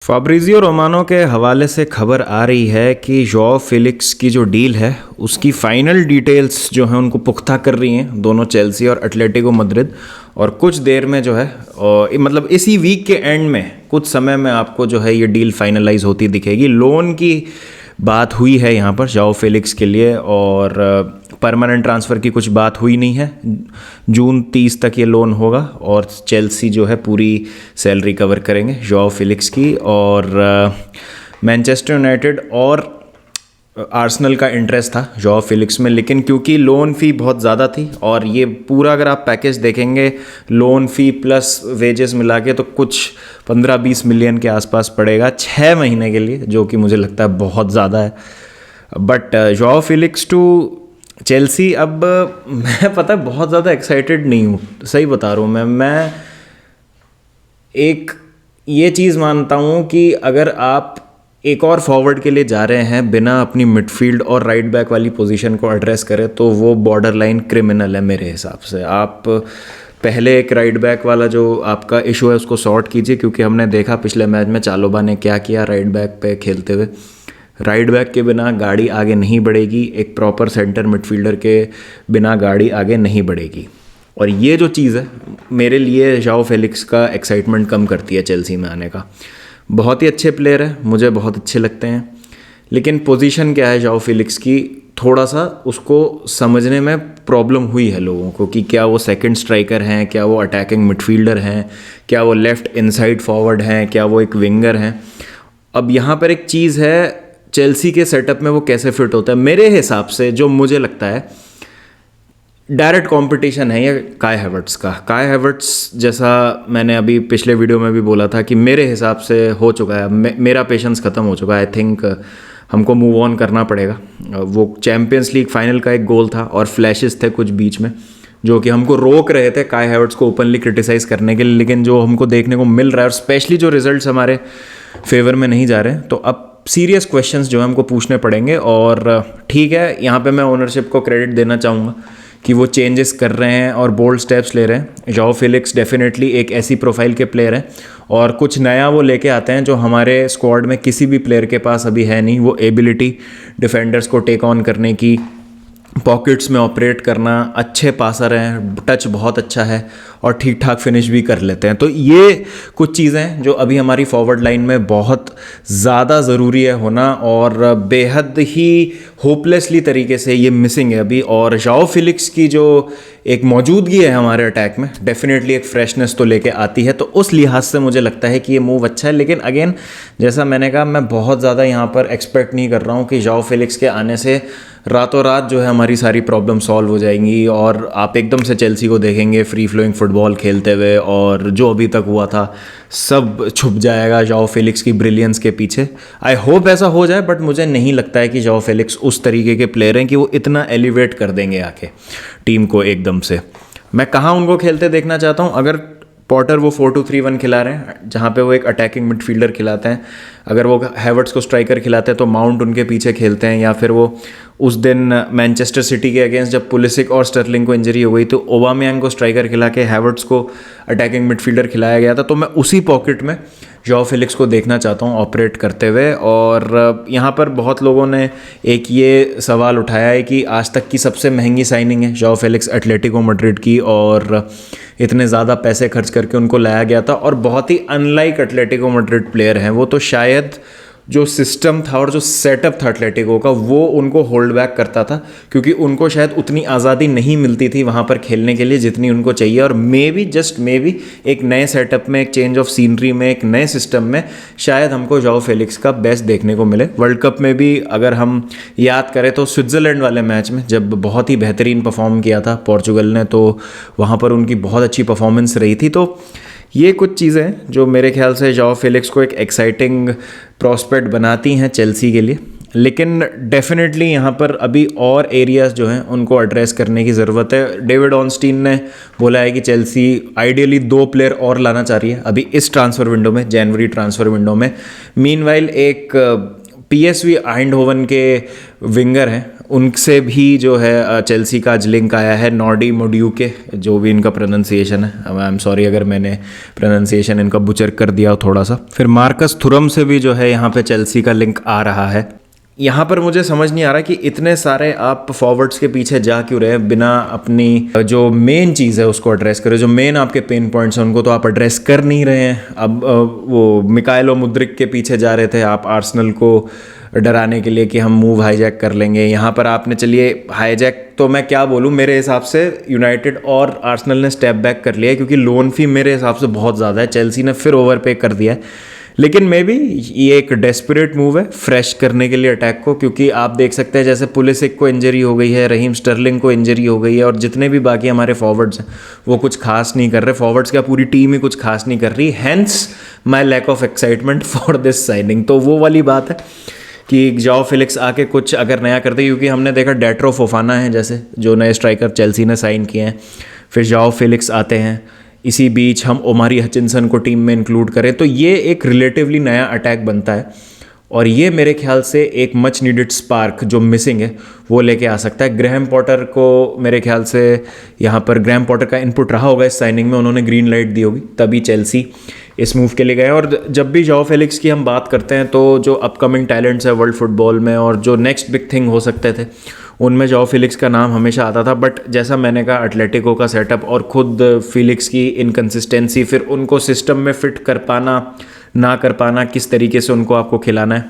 फाब्रिजियो Romano के हवाले से खबर आ रही है कि जॉ फिलिक्स की जो डील है उसकी फ़ाइनल डिटेल्स जो हैं उनको पुख्ता कर रही हैं दोनों चेल्सी और एटलेटिको मद्रिद। और कुछ देर में जो है मतलब इसी वीक के एंड में कुछ समय में आपको जो है ये डील फाइनलाइज होती दिखेगी। लोन की बात हुई है यहाँ पर जॉ फिलिक्स के लिए और परमानेंट ट्रांसफ़र की कुछ बात हुई नहीं है। जून 30 तक ये लोन होगा और चेल्सी जो है पूरी सैलरी कवर करेंगे जॉ फिलिक्स की। और मैनचेस्टर यूनाइटेड और आर्सेनल का इंटरेस्ट था जॉ फिलिक्स में, लेकिन क्योंकि लोन फ़ी बहुत ज़्यादा थी और ये पूरा अगर आप पैकेज देखेंगे लोन फ़ी प्लस वेजेस मिला के तो कुछ 15-20 मिलियन के आसपास पड़ेगा 6 महीने के लिए, जो कि मुझे लगता है बहुत ज़्यादा है। But Joao Felix to Chelsea, अब मैं पता है बहुत ज़्यादा एक्साइटेड नहीं हूँ, सही बता रहा हूँ मैं एक ये चीज़ मानता हूँ कि अगर आप एक और फॉरवर्ड के लिए जा रहे हैं बिना अपनी मिडफील्ड और राइट बैक वाली पोजीशन को एड्रेस करें तो वो बॉर्डर लाइन क्रिमिनल है मेरे हिसाब से। आप पहले एक राइट बैक वाला जो आपका इशू है उसको सॉर्ट कीजिए, क्योंकि हमने देखा पिछले मैच में चालोबा ने क्या किया राइट बैक पे खेलते हुए। राइट बैक के बिना गाड़ी आगे नहीं बढ़ेगी, एक प्रॉपर सेंटर मिडफील्डर के बिना गाड़ी आगे नहीं बढ़ेगी। और ये जो चीज़ है मेरे लिए जॉ फेलिक्स का एक्साइटमेंट कम करती है चेल्सी में आने का। बहुत ही अच्छे प्लेयर है, मुझे बहुत अच्छे लगते हैं, लेकिन पोजीशन क्या है जॉ फेलिक्स की थोड़ा सा उसको समझने में प्रॉब्लम हुई है लोगों को कि क्या वो सेकंड स्ट्राइकर हैं, क्या वो अटैकिंग मिडफील्डर हैं, क्या वो लेफ़्ट इनसाइड फॉरवर्ड हैं, क्या वो एक विंगर हैं। अब यहाँ पर एक चीज़ है चेल्सी के सेटअप में वो कैसे फिट होता है। मेरे हिसाब से जो मुझे लगता है डायरेक्ट कंपटीशन है ये काय हैवर्ट्स का। काय हैवर्ट्स जैसा मैंने अभी पिछले वीडियो में भी बोला था कि मेरे हिसाब से हो चुका है, मेरा पेशेंस ख़त्म हो चुका है। आई थिंक हमको मूव ऑन करना पड़ेगा। वो चैम्पियंस लीग फाइनल का एक गोल था और फ्लैशेस थे कुछ बीच में जो कि हमको रोक रहे थे काय हैवर्ट्स को ओपनली क्रिटिसाइज़ करने के लिए, लेकिन जो हमको देखने को मिल रहा है और स्पेशली जो रिजल्ट्स हमारे फेवर में नहीं जा रहे हैं, तो अब सीरियस क्वेश्चंस जो है हमको पूछने पड़ेंगे। और ठीक है, यहाँ पे मैं ओनरशिप को क्रेडिट देना चाहूँगा कि वो चेंजेस कर रहे हैं और बोल्ड स्टेप्स ले रहे हैं। जॉ फेलिक्स डेफिनेटली एक ऐसी प्रोफाइल के प्लेयर हैं और कुछ नया वो लेके आते हैं जो हमारे स्क्वाड में किसी भी प्लेयर के पास अभी है नहीं। वो एबिलिटी डिफेंडर्स को टेक ऑन करने की, पॉकेट्स में ऑपरेट करना, अच्छे पासर हैं, टच बहुत अच्छा है और ठीक ठाक फिनिश भी कर लेते हैं। तो ये कुछ चीज़ें जो अभी हमारी फॉरवर्ड लाइन में बहुत ज़्यादा ज़रूरी है होना और बेहद ही होपलेसली तरीके से ये मिसिंग है अभी। और जॉ फेलिक्स की जो एक मौजूदगी है हमारे अटैक में डेफिनेटली एक फ्रेशनेस तो लेके आती है, तो उस लिहाज से मुझे लगता है कि ये मूव अच्छा है। लेकिन अगेन जैसा मैंने कहा, मैं बहुत ज़्यादा यहाँ पर एक्सपेक्ट नहीं कर रहा हूँ कि जॉ फेलिक्स के आने से रातों रात जो है हमारी सारी प्रॉब्लम सॉल्व हो जाएंगी और आप एकदम से चेल्सी को देखेंगे फ्री फ्लोइंग फुटबॉल खेलते हुए और जो अभी तक हुआ था सब छुप जाएगा जॉ फेलिक्स की ब्रिलियंस के पीछे। आई होप ऐसा हो जाए, बट मुझे नहीं लगता है कि जॉ फेलिक्स उस तरीके के प्लेयर हैं कि वो इतना एलिवेट कर देंगे आके टीम को एकदम से। मैं कहाँ उनको खेलते देखना चाहता हूँ, अगर पॉटर वो 4-2-3-1 खिला रहे हैं जहाँ पे वो एक अटैकिंग मिडफील्डर खिलाते हैं, अगर वो हैवर्ट्स को स्ट्राइकर खिलाते हैं तो माउंट उनके पीछे खेलते हैं, या फिर वो उस दिन मैनचेस्टर सिटी के अगेंस्ट जब पुलिसिक और स्टर्लिंग को इंजरी हो गई तो ओबामेयांग को स्ट्राइकर खिला के हैवर्ट्स को अटैकिंग मिडफील्डर खिलाया गया था। तो मैं उसी पॉकेट में जॉ फेलिक्स को देखना चाहता हूँ ऑपरेट करते हुए। और यहाँ पर बहुत लोगों ने एक ये सवाल उठाया है कि आज तक की सबसे महंगी साइनिंग है जॉ फेलिक्स एटलेटिको मैड्रिड की और इतने ज़्यादा पैसे खर्च करके उनको लाया गया था और बहुत ही अनलाइक एटलेटिको मैड्रिड प्लेयर हैं वो। तो शायद जो सिस्टम था और जो सेटअप था एटलेटिको का वो उनको होल्ड बैक करता था, क्योंकि उनको शायद उतनी आज़ादी नहीं मिलती थी वहाँ पर खेलने के लिए जितनी उनको चाहिए। और may be just may be एक नए सेटअप में, एक चेंज ऑफ सीनरी में, एक नए सिस्टम में शायद हमको जॉ फेलिक्स का बेस्ट देखने को मिले। वर्ल्ड कप में भी अगर हम याद करें तो स्विट्ज़रलैंड वाले मैच में जब बहुत ही बेहतरीन परफॉर्म किया था पोर्चुगल ने, तो वहाँ पर उनकी बहुत अच्छी परफॉर्मेंस रही थी। तो ये कुछ चीज़ें जो मेरे ख्याल से जॉ फेलिक्स को एक एक्साइटिंग प्रॉस्पेक्ट बनाती हैं चेल्सी के लिए। लेकिन डेफिनेटली यहाँ पर अभी और एरियाज़ जो हैं उनको एड्रेस करने की ज़रूरत है। डेविड ऑनस्टीन ने बोला है कि चेल्सी आइडियली 2 प्लेयर और लाना चाह रही है अभी इस ट्रांसफ़र विंडो में, जनवरी ट्रांसफ़र विंडो में। मीनवाइल एक PSV आइंडहोवन के विंगर हैं उनसे भी जो है चेल्सी का आज लिंक आया है, नॉर्डी मोड्यूके, जो भी इनका प्रोनाउंसिएशन है, आई एम सॉरी अगर मैंने प्रोनाउंसिएशन इनका बुचर कर दिया हो थोड़ा सा। फिर मार्कस थुरम से भी जो है यहाँ पे चेल्सी का लिंक आ रहा है। यहाँ पर मुझे समझ नहीं आ रहा कि इतने सारे आप फॉरवर्ड्स के पीछे जा क्यों रहे हैं, बिना अपनी जो मेन चीज़ है उसको एड्रेस करें। जो मेन आपके पेन पॉइंट्स हैं उनको तो आप एड्रेस कर नहीं रहे हैं। अब वो मिकाइलो मुद्रिक के पीछे जा रहे थे आप आर्सेनल को डराने के लिए कि हम मूव हाईजैक कर लेंगे। यहाँ पर आपने, चलिए हाईजैक तो मैं क्या बोलूँ, मेरे हिसाब से यूनाइटेड और आर्सेनल ने स्टेप बैक कर लिया है, क्योंकि लोन फी मेरे हिसाब से बहुत ज़्यादा है। चेल्सी ने फिर ओवर पे कर दिया है, लेकिन मे बी ये एक डेस्परेट मूव है फ्रेश करने के लिए अटैक को, क्योंकि आप देख सकते हैं जैसे पुलिसिक को इंजरी हो गई है, रहीम स्टर्लिंग को इंजरी हो गई है, और जितने भी बाकी हमारे फॉरवर्ड्स हैं वो कुछ खास नहीं कर रहे। फॉरवर्ड्स का पूरी टीम ही कुछ खास नहीं कर रही। Hence my lack of excitement for this signing. तो वो वाली बात है कि जाओ फिलिक्स आके कुछ अगर नया करते, क्योंकि हमने देखा डेट्रो फोफाना है जैसे जो नए स्ट्राइकर चेल्सी ने साइन किए हैं, फिर जाओ फिलिक्स आते हैं, इसी बीच हम ओमारी हचिंसन को टीम में इंक्लूड करें, तो ये एक रिलेटिवली नया अटैक बनता है, और ये मेरे ख्याल से एक मच नीडेड स्पार्क जो मिसिंग है वो लेके आ सकता है। ग्रैहम पॉटर को मेरे ख्याल से यहाँ पर ग्रैहम पॉटर का इनपुट रहा होगा इस साइनिंग में, उन्होंने ग्रीन लाइट दी होगी, तभी चेल्सी इस मूव के लिए गए। और जब भी जाओ फेलिक्स की हम बात करते हैं तो जो अपकमिंग टैलेंट्स है वर्ल्ड फुटबॉल में और जो नेक्स्ट बिग थिंग हो सकते थे, उनमें जाओ फेलिक्स का नाम हमेशा आता था। बट जैसा मैंने कहा, एटलेटिको का सेटअप और खुद फेलिक्स की इनकन्सिस्टेंसी, फिर उनको सिस्टम में फिट कर पाना ना कर पाना, किस तरीके से उनको आपको खिलाना है,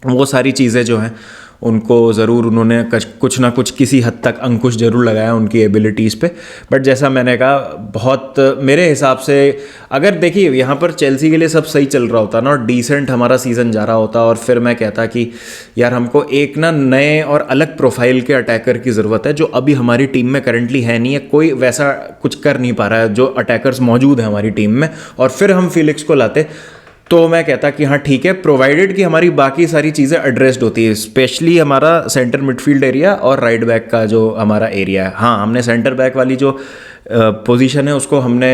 वो सारी चीज़ें जो हैं उनको ज़रूर उन्होंने कुछ ना कुछ किसी हद तक अंकुश ज़रूर लगाया उनकी एबिलिटीज़ पे। बट जैसा मैंने कहा, बहुत मेरे हिसाब से अगर देखिए यहाँ पर चेल्सी के लिए सब सही चल रहा होता ना और डिसेंट हमारा सीज़न जा रहा होता, और फिर मैं कहता कि यार हमको एक ना नए और अलग प्रोफाइल के अटैकर की ज़रूरत है, जो अभी हमारी टीम में करंटली है नहीं है, कोई वैसा कुछ कर नहीं पा रहा है जो अटैकर्स मौजूद हैं हमारी टीम में, और फिर हम फेलिक्स को लाते, तो मैं कहता कि हाँ ठीक है, प्रोवाइडेड कि हमारी बाकी सारी चीज़ें एड्रेस्ड होती है, स्पेशली हमारा सेंटर मिडफील्ड एरिया और राइट बैक का जो हमारा एरिया है। हाँ, हमने सेंटर बैक वाली जो पोजीशन है उसको हमने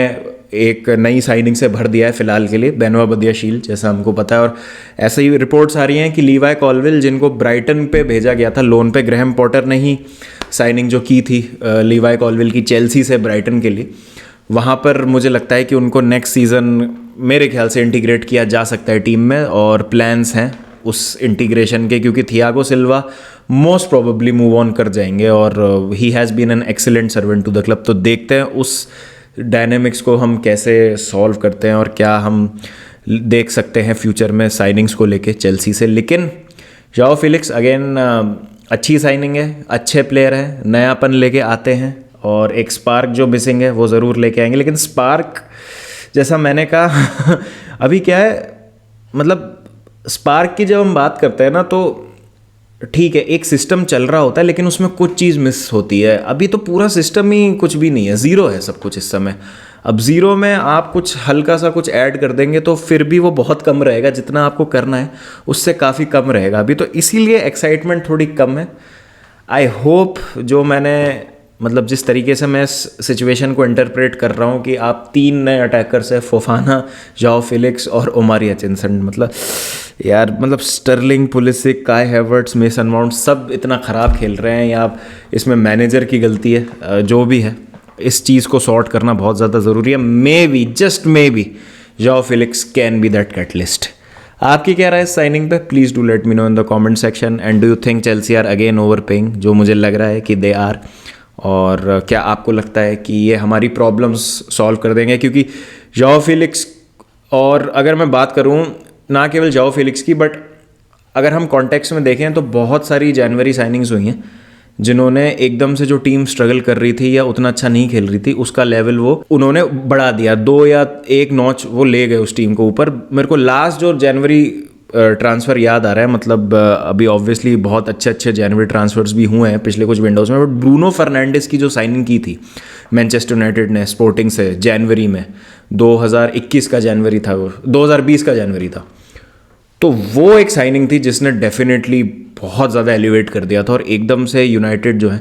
एक नई साइनिंग से भर दिया है फिलहाल के लिए, बेनवा बदियाशील, जैसा हमको पता है। और ऐसे ही रिपोर्ट्स आ रही हैं कि लीवाई कॉलविल, जिनको ब्राइटन पे भेजा गया था लोन पे, ग्रैहम पॉटर ने ही साइनिंग जो की थी लीवाई कॉलविल की चेल्सी से ब्राइटन के लिए, वहाँ पर मुझे लगता है कि उनको नेक्स्ट सीज़न मेरे ख्याल से इंटीग्रेट किया जा सकता है टीम में, और प्लान्स हैं उस इंटीग्रेशन के, क्योंकि Thiago Silva most probably move on कर जाएंगे और he has been an excellent servant to the club. तो देखते हैं उस डायनेमिक्स को हम कैसे सॉल्व करते हैं और क्या हम देख सकते हैं फ्यूचर में साइनिंग्स को लेके चेल्सी से। लेकिन जाओ फेलिक्स अगेन अच्छी साइनिंग है, अच्छे प्लेयर हैं, नयापन लेके आते हैं, और एक स्पार्क जो मिसिंग है वो ज़रूर लेके आएंगे। लेकिन स्पार्क जैसा मैंने कहा अभी क्या है, मतलब स्पार्क की जब हम बात करते हैं ना, तो ठीक है एक सिस्टम चल रहा होता है, लेकिन उसमें कुछ चीज़ मिस होती है। अभी तो पूरा सिस्टम ही कुछ भी नहीं है, ज़ीरो है सब कुछ इस समय। अब ज़ीरो में आप कुछ हल्का सा कुछ ऐड कर देंगे तो फिर भी वो बहुत कम रहेगा, जितना आपको करना है उससे काफ़ी कम रहेगा अभी, तो इसीलिए एक्साइटमेंट थोड़ी कम है। आई होप जो मैंने मतलब जिस तरीके से मैं इस सिचुएशन को इंटरप्रेट कर रहा हूँ कि आप 3 नए अटैकर्स है, फोफाना, जाओ फेलिक्स और ओमारी हचिंसन, मतलब यार मतलब Sterling, Pulisic, Kai Havertz, Mason Mount सब इतना ख़राब खेल रहे हैं, या इसमें मैनेजर की गलती है, जो भी है इस चीज़ को सॉर्ट करना बहुत ज़्यादा ज़रूरी है। Maybe, just maybe, João Felix can be that catalyst. आपकी क्या राय है साइनिंग पे? Please do let me know in the comment section. And do you think Chelsea are again overpaying, जो मुझे लग रहा है कि दे आर, और क्या आपको लगता है कि ये हमारी प्रॉब्लम्स सॉल्व कर देंगे? क्योंकि जाओ फेलिक्स, और अगर मैं बात करूँ ना केवल जाओ फेलिक्स की, बट अगर हम कॉन्टेक्स्ट में देखें तो बहुत सारी जनवरी साइनिंग्स हुई हैं जिन्होंने एकदम से जो टीम स्ट्रगल कर रही थी या उतना अच्छा नहीं खेल रही थी, उसका लेवल वो उन्होंने बढ़ा दिया, 2 या 1 नॉच वो ले गए उस टीम को ऊपर। मेरे को लास्ट जो जनवरी ट्रांसफ़र याद आ रहा है, मतलब अभी ऑब्वियसली बहुत अच्छे अच्छे जनवरी ट्रांसफर्स भी हुए हैं पिछले कुछ विंडोज़ में, बट ब्रूनो फर्नांडिस की जो साइनिंग की थी मैनचेस्टर यूनाइटेड ने स्पोर्टिंग से जनवरी में, 2021 का जनवरी था वो, 2020 का जनवरी था, तो वो एक साइनिंग थी जिसने डेफिनेटली बहुत ज़्यादा एलिवेट कर दिया था, और एकदम से यूनाइटेड जो है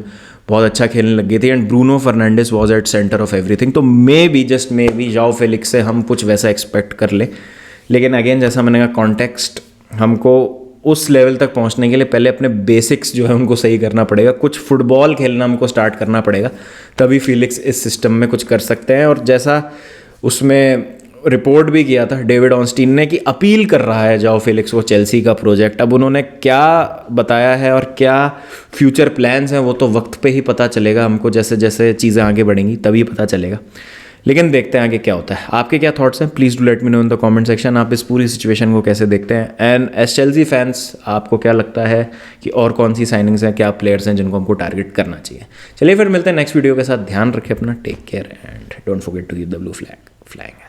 बहुत अच्छा खेलने लग गई थी, and Bruno Fernandes was at centre of everything. तो maybe, just maybe, João Felix से हम कुछ वैसा एक्सपेक्ट कर ले। लेकिन अगेन जैसा मैंने कहा, कॉन्टेक्स्ट हमको उस लेवल तक पहुंचने के लिए पहले अपने बेसिक्स जो है उनको सही करना पड़ेगा, कुछ फुटबॉल खेलना हमको स्टार्ट करना पड़ेगा, तभी फिलिक्स इस सिस्टम में कुछ कर सकते हैं। और जैसा उसमें रिपोर्ट भी किया था डेविड ऑनस्टीन ने कि अपील कर रहा है जाओ फिलिक्स को चेल्सी का प्रोजेक्ट। अब उन्होंने क्या बताया है और क्या फ्यूचर प्लान्स हैं वो तो वक्त पे ही पता चलेगा हमको, जैसे जैसे चीज़ें आगे बढ़ेंगी तभी पता चलेगा। लेकिन देखते हैं आगे क्या होता है। आपके क्या थॉट्स हैं, please do let me know in the comment section. आप इस पूरी सिचुएशन को कैसे देखते हैं, एंड एज चेल्सी फैंस आपको क्या लगता है कि और कौन सी साइनिंग्स हैं, क्या प्लेयर्स हैं जिनको हमको टारगेट करना चाहिए। चलिए फिर मिलते हैं नेक्स्ट वीडियो के साथ। ध्यान रखें अपना, take care and don't forget to keep the blue flag flying.